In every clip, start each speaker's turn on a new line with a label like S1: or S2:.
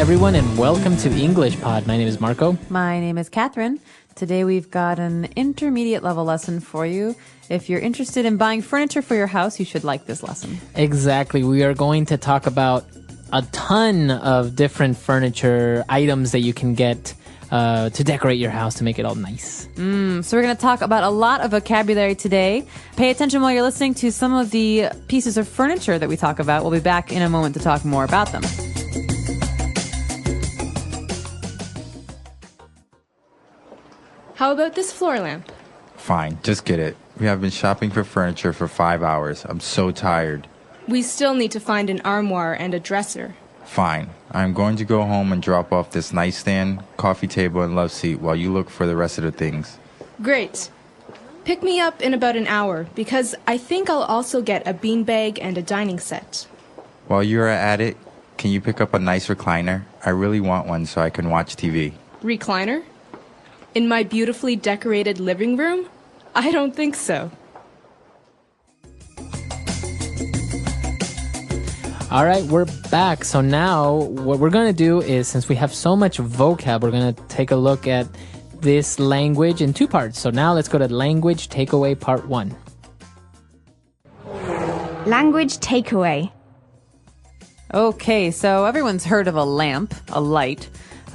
S1: everyone, and welcome to EnglishPod. My name is Marco.
S2: My name is Catherine. Today we've got an intermediate level lesson for you. If you're interested in buying furniture for your house, you should like this lesson.
S1: Exactly. We are going to talk about a ton of different furniture items that you can get to decorate your house to make it all nice.
S2: So we're going to talk about a lot of vocabulary today. Pay attention while you're listening to some of the pieces of furniture that we talk about. We'll be back in a moment to talk more about them.
S3: How about this floor lamp?
S4: Fine, just get it. We have been shopping for furniture for 5 hours. I'm so tired.
S3: We still need to find an armoire and a dresser.
S4: Fine. I'm going to go home and drop off this nightstand, coffee table, and love seat while you look for the rest of the things.
S3: Great. Pick me up in about an hour, because I think I'll also get a beanbag and a dining set.
S4: While you're at it, can you pick up a nice recliner? I really want one so I can watch TV.
S3: Recliner? In my beautifully decorated living room? I don't think so.
S1: All right, we're back. So now what we're going to do is, since we have so much vocab, we're going to take a look at this language in two parts. So now let's go to language takeaway part 1.
S5: Language takeaway.
S2: Okay, so everyone's heard of a lamp, a light.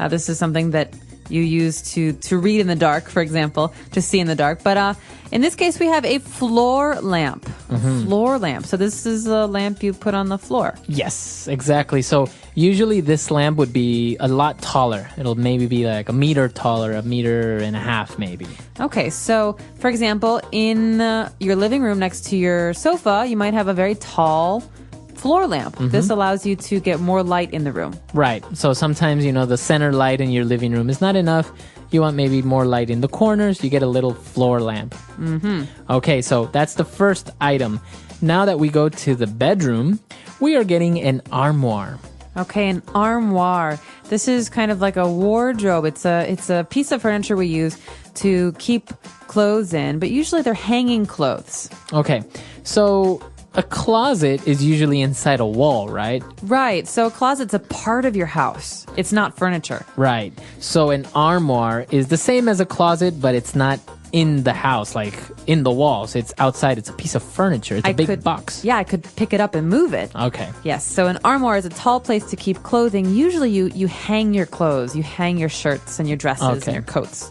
S2: This is something that you use to read in the dark, for example, to see in the dark. But in this case, we have a floor lamp. Floor lamp. So this is a lamp you put on the floor.
S1: Yes, exactly. So usually this lamp would be a lot taller. It'll maybe be like a meter taller, a meter and a half maybe.
S2: Okay, so for example, in your living room next to your sofa, you might have a very tall floor lamp. This allows you to get more light in the room.
S1: Right. So sometimes, the center light in your living room is not enough. You want maybe more light in the corners. You get a little floor lamp. Okay, so that's the first item. Now that we go to the bedroom, we are getting an armoire.
S2: Okay, an armoire. This is kind of like a wardrobe. It's a piece of furniture we use to keep clothes in, but usually they're hanging clothes.
S1: Okay, so a closet is usually inside a wall, right?
S2: Right. So a closet's a part of your house. It's not furniture.
S1: Right. So an armoire is the same as a closet, but it's not in the house, like in the walls. It's outside. It's a piece of furniture. It's a big box.
S2: Yeah, I could pick it up and move it.
S1: Okay.
S2: Yes. So an armoire is a tall place to keep clothing. Usually you hang your clothes. You hang your shirts and your dresses and your coats.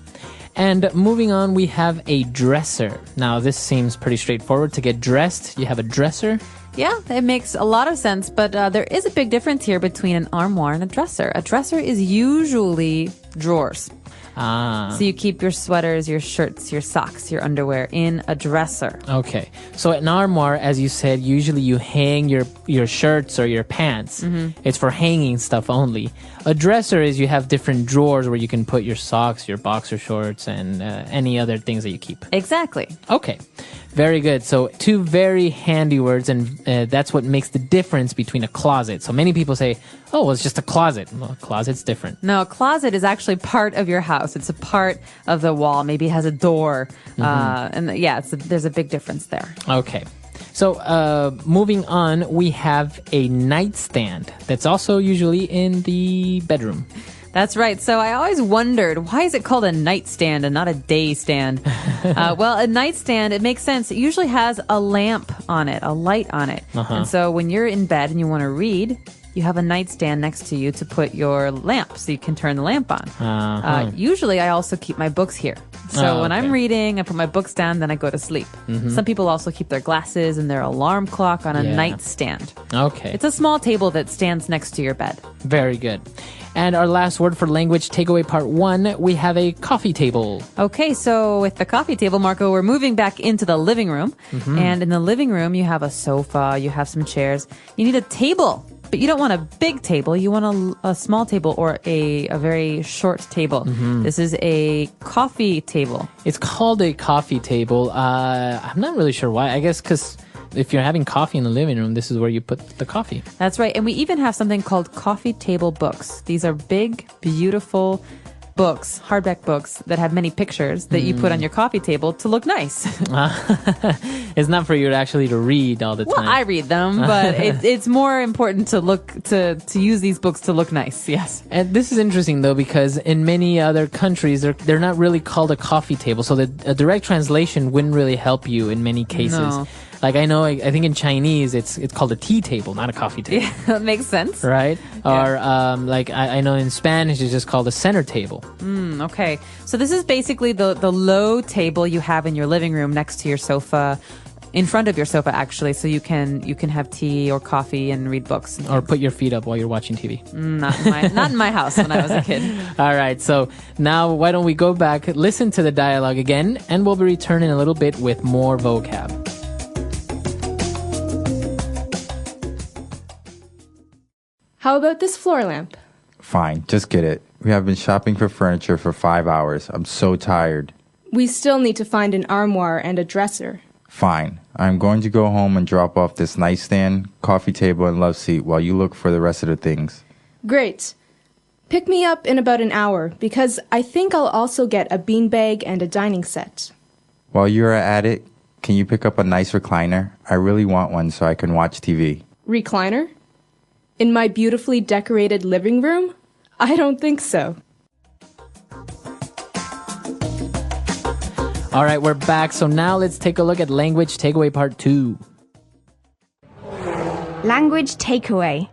S1: And moving on, we have a dresser. Now, this seems pretty straightforward. To get dressed, you have a dresser.
S2: Yeah, it makes a lot of sense, but there is a big difference here between an armoire and a dresser. A dresser is usually drawers. So you keep your sweaters, your shirts, your socks, your underwear in a dresser.
S1: Okay. So an armoire, as you said, usually you hang your shirts or your pants. It's for hanging stuff only. A dresser is you have different drawers where you can put your socks, your boxer shorts, and any other things that you keep.
S2: Exactly.
S1: Okay. Very good. So two very handy words, and that's what makes the difference between a closet. So many people say, oh, well, it's just a closet. Well, a closet's different.
S2: No, a closet is actually part of your house. It's a part of the wall. Maybe it has a door. There's a big difference there.
S1: Okay. So moving on, we have a nightstand that's also usually in the bedroom.
S2: That's right. So I always wondered, why is it called a nightstand and not a day stand? Well, a nightstand, it makes sense. It usually has a lamp on it, a light on it. And so when you're in bed and you want to read, you have a nightstand next to you to put your lamp so you can turn the lamp on. Usually I also keep my books here. So when I'm reading, I put my books down, then I go to sleep. Some people also keep their glasses and their alarm clock on a nightstand.
S1: Okay.
S2: It's a small table that stands next to your bed.
S1: Very good. And our last word for language takeaway part 1, we have a coffee table.
S2: Okay, so with the coffee table, Marco, we're moving back into the living room. And in the living room, you have a sofa, you have some chairs. You need a table. But you don't want a big table. You want a small table or a very short table. This is a coffee table.
S1: It's called a coffee table. I'm not really sure why. I guess because if you're having coffee in the living room, this is where you put the coffee.
S2: That's right. And we even have something called coffee table books. These are big, beautiful books, hardback books that have many pictures that you put on your coffee table to look nice.
S1: It's not for you to actually to read all the time.
S2: Well, I read them, but it's more important to use these books to look nice. Yes.
S1: And this is interesting though, because in many other countries, they're not really called a coffee table. So a direct translation wouldn't really help you in many cases.
S2: No.
S1: Like I know, I think in Chinese, it's called a tea table, not a coffee table.
S2: Yeah, that makes sense.
S1: Right?
S2: Yeah.
S1: Or like I know in Spanish, it's just called a center table.
S2: Okay. So this is basically the low table you have in your living room next to your sofa, in front of your sofa actually, so you can have tea or coffee and read books.
S1: Or put your feet up while you're watching TV.
S2: Not in my house when I was a kid.
S1: All right. So now why don't we go back, listen to the dialogue again, and we'll be returning a little bit with more vocab.
S3: How about this floor lamp?
S4: Fine, just get it. We have been shopping for furniture for 5 hours. I'm so tired.
S3: We still need to find an armoire and a dresser.
S4: Fine. I'm going to go home and drop off this nightstand, coffee table, and love seat while you look for the rest of the things.
S3: Great. Pick me up in about an hour, because I think I'll also get a beanbag and a dining set.
S4: While you're at it, can you pick up a nice recliner? I really want one so I can watch TV.
S3: Recliner? In my beautifully decorated living room? I don't think so.
S1: All right, we're back. So now let's take a look at language takeaway part 2.
S5: Language takeaway.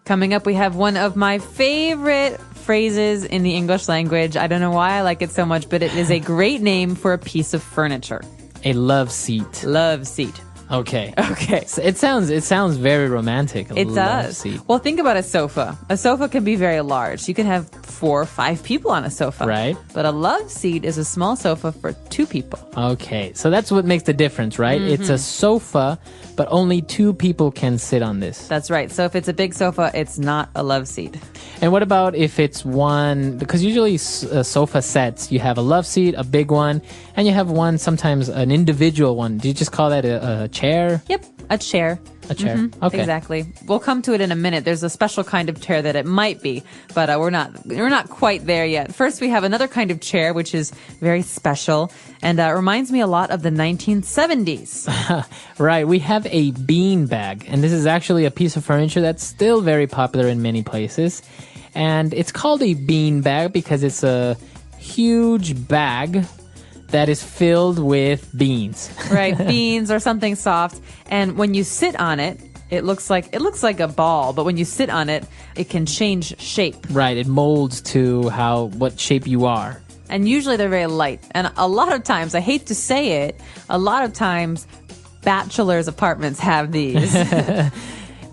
S2: Coming up, we have one of my favorite phrases in the English language. I don't know why I like it so much, but it is a great name for a piece of furniture.
S1: A love seat.
S2: Love seat.
S1: Okay.
S2: Okay.
S1: So it sounds very romantic.
S2: It does.
S1: Seat.
S2: Well, think about a sofa. A sofa can be very large. You can have 4 or 5 people on a sofa.
S1: Right.
S2: But a love seat is a small sofa for 2 people.
S1: Okay. So that's what makes the difference, right? It's a sofa, but only 2 people can sit on this.
S2: That's right. So if it's a big sofa, it's not a love seat.
S1: And what about if it's one, because usually sofa sets, you have a love seat, a big one, and you have one, sometimes an individual one. Do you just call that a chair?
S2: Yep, a chair.
S1: A chair. Okay.
S2: Exactly. We'll come to it in a minute. There's a special kind of chair that it might be, but we're not quite there yet. First, we have another kind of chair, which is very special and reminds me a lot of the 1970s.
S1: Right. We have a bean bag, and this is actually a piece of furniture that's still very popular in many places. And it's called a bean bag because it's a huge bag that is filled with beans.
S2: Right, beans or something soft. And when you sit on it, it looks like a ball, but when you sit on it, it can change shape.
S1: Right, it molds to what shape you are.
S2: And usually they're very light. And a lot of times, I hate to say it, a lot of times bachelors' apartments have these.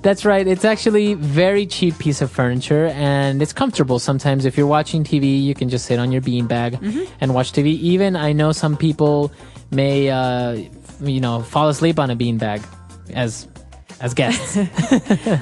S1: That's right. It's actually very cheap piece of furniture, and it's comfortable. Sometimes if you're watching TV, you can just sit on your beanbag and watch TV. Even I know some people may, fall asleep on a beanbag as guests.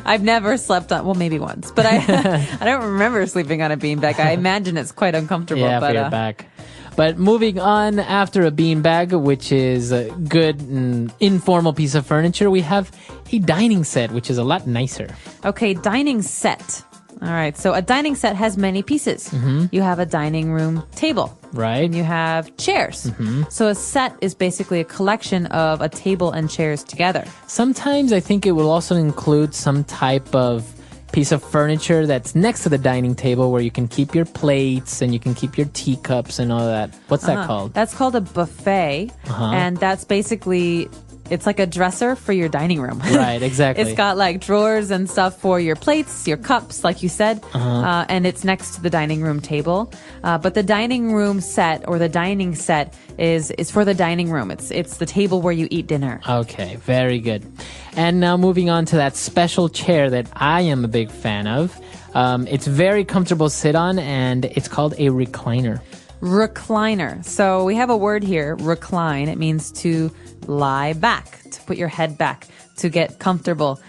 S2: I've never slept on, well, maybe once, but I don't remember sleeping on a beanbag. I imagine it's quite uncomfortable.
S1: Yeah, for your back. But moving on, after a beanbag, which is a good and informal piece of furniture, we have a dining set, which is a lot nicer.
S2: Okay, dining set. All right, so a dining set has many pieces. You have a dining room table.
S1: Right.
S2: And you have chairs. So a set is basically a collection of a table and chairs together.
S1: Sometimes I think it will also include some type of piece of furniture that's next to the dining table where you can keep your plates and you can keep your teacups and all that. What's that called?
S2: That's called a buffet. And that's basically, it's like a dresser for your dining room.
S1: Right, exactly.
S2: It's got like drawers and stuff for your plates, your cups, like you said. And it's next to the dining room table. But the dining room set or the dining set is for the dining room. It's the table where you eat dinner.
S1: Okay, very good. And now moving on to that special chair that I am a big fan of. It's very comfortable to sit on, and it's called a recliner.
S2: Recliner. So we have a word here, recline. It means to lie back, to put your head back, to get comfortable.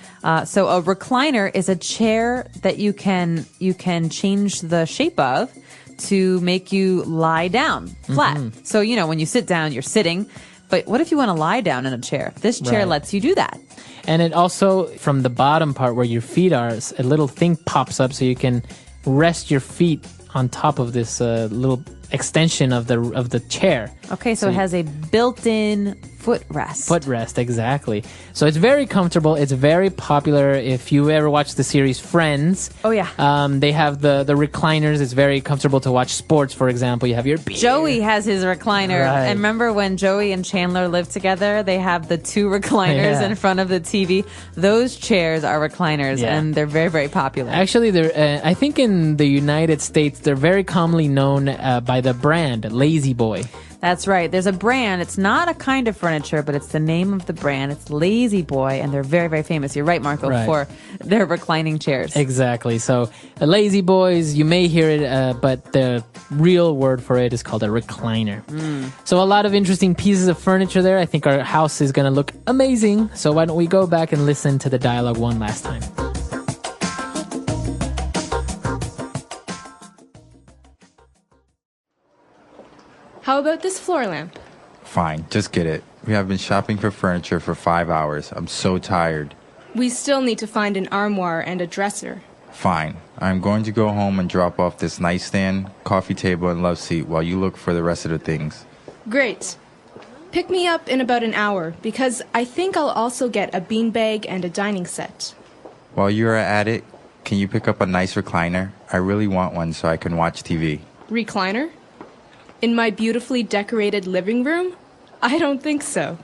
S2: So a recliner is a chair that you can change the shape of to make you lie down flat. So, when you sit down, you're sitting. But what if you want to lie down in a chair? This chair lets you do that.
S1: And it also, from the bottom part where your feet are, a little thing pops up so you can rest your feet on top of this little extension of the chair.
S2: Okay, so it has a built-in footrest.
S1: Footrest, exactly. So it's very comfortable. It's very popular. If you ever watched the series Friends,
S2: Oh, yeah.
S1: they have the recliners. It's very comfortable to watch sports, for example. You have your beer.
S2: Joey has his recliner.
S1: Right.
S2: And remember when Joey and Chandler lived together, they have the two recliners
S1: Yeah.
S2: in front of the TV. Those chairs are recliners,
S1: Yeah.
S2: and they're very, very popular.
S1: Actually, I think in the United States, they're very commonly known by the brand Lazy Boy.
S2: That's right. There's a brand. It's not a kind of furniture, but it's the name of the brand. It's Lazy Boy, and they're very, very famous. You're right, Marco,
S1: Right.
S2: for their reclining chairs.
S1: Exactly. So, Lazy Boys, you may hear it, but the real word for it is called a recliner. So, a lot of interesting pieces of furniture there. I think our house is going to look amazing. So, why don't we go back and listen to the dialogue one last time?
S3: How about this floor lamp?
S4: Fine, just get it. We have been shopping for furniture for 5 hours. I'm so tired.
S3: We still need to find an armoire and a dresser.
S4: Fine. I'm going to go home and drop off this nightstand, coffee table, and love seat while you look for the rest of the things.
S3: Great. Pick me up in about an hour, because I think I'll also get a beanbag and a dining set.
S4: While you're at it, can you pick up a nice recliner? I really want one so I can watch TV.
S3: Recliner? In my beautifully decorated living room? I don't think so.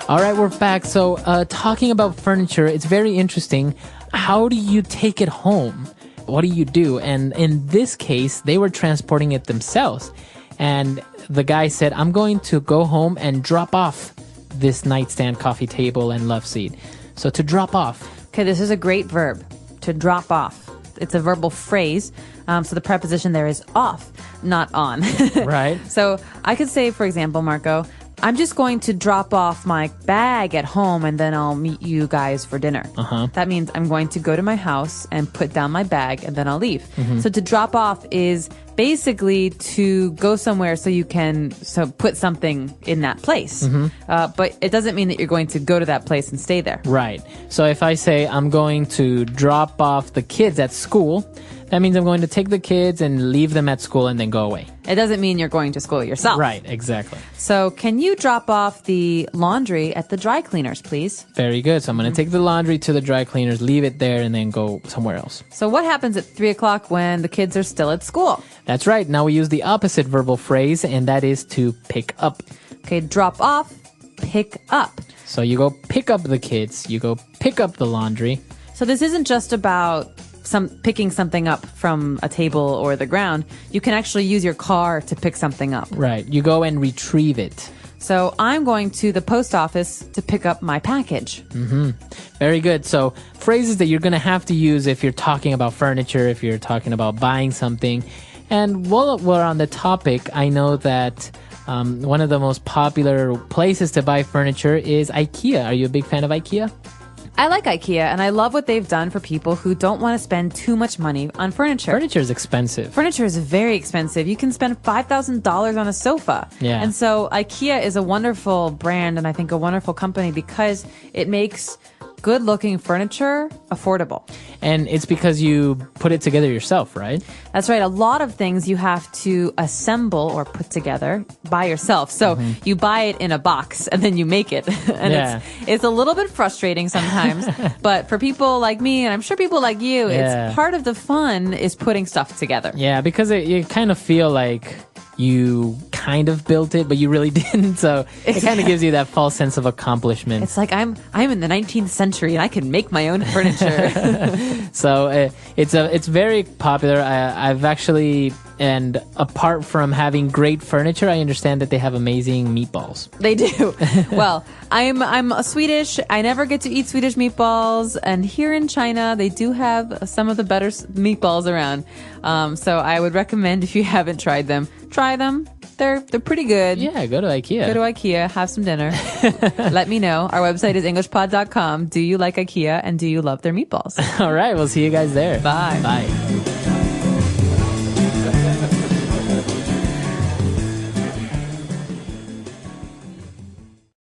S1: All right, we're back. So, talking about furniture, it's very interesting. How do you take it home? What do you do? And in this case, they were transporting it themselves. And the guy said, I'm going to go home and drop off this nightstand, coffee table, and love seat. So, to drop off.
S2: Okay, this is a great verb, to drop off. It's a verbal phrase, so the preposition there is off, not on.
S1: Right.
S2: So I could say, for example, Marco, I'm just going to drop off my bag at home and then I'll meet you guys for dinner. That means I'm going to go to my house and put down my bag and then I'll leave. So to drop off is basically to go somewhere so you can put something in that place. But it doesn't mean that you're going to go to that place and stay there.
S1: Right. So if I say I'm going to drop off the kids at school, that means I'm going to take the kids and leave them at school and then go away.
S2: It doesn't mean you're going to school yourself.
S1: Right, exactly.
S2: So can you drop off the laundry at the dry cleaners, please?
S1: Very good. So I'm going to take the laundry to the dry cleaners, leave it there, and then go somewhere else.
S2: So what happens at 3 o'clock when the kids are still at school?
S1: That's right. Now we use the opposite verbal phrase, and that is to pick up.
S2: Okay, drop off, pick up.
S1: So you go pick up the kids, you go pick up the laundry.
S2: So this isn't just about picking something up from a table or the ground. You can actually use your car to pick something up.
S1: Right. You go and retrieve it.
S2: So I'm going to the post office to pick up my package.
S1: Very good. So phrases that you're going to have to use if you're talking about furniture, if you're talking about buying something. And while we're on the topic, I know that one of the most popular places to buy furniture is IKEA. Are you a big fan of IKEA?
S2: I like IKEA, and I love what they've done for people who don't want to spend too much money on furniture.
S1: Furniture is expensive.
S2: Furniture is very expensive. You can spend $5,000 on a sofa.
S1: Yeah.
S2: And so IKEA is a wonderful brand and I think a wonderful company because it makes good-looking furniture affordable.
S1: And it's because you put it together yourself, right?
S2: That's right. A lot of things you have to assemble or put together by yourself. So you buy it in a box and then you make it. And it's a little bit frustrating sometimes. But for people like me, and I'm sure people like you, it's part of the fun is putting stuff together.
S1: Yeah, because you kind of feel like you kind of built it, but you really didn't. So it kind of gives you that false sense of accomplishment.
S2: It's like I'm in the 19th century and I can make my own furniture.
S1: So it's very popular. I've actually, and apart from having great furniture, I understand that they have amazing meatballs.
S2: They do. Well, I'm Swedish. I never get to eat Swedish meatballs, and here in China, they do have some of the better meatballs around. So I would recommend if you haven't tried them, try them. They're pretty good.
S1: Yeah, go to IKEA.
S2: Go to IKEA, have some dinner. Let me know. Our website is EnglishPod.com. Do you like IKEA and do you love their meatballs?
S1: All right, we'll see you guys there.
S2: Bye.
S1: Bye.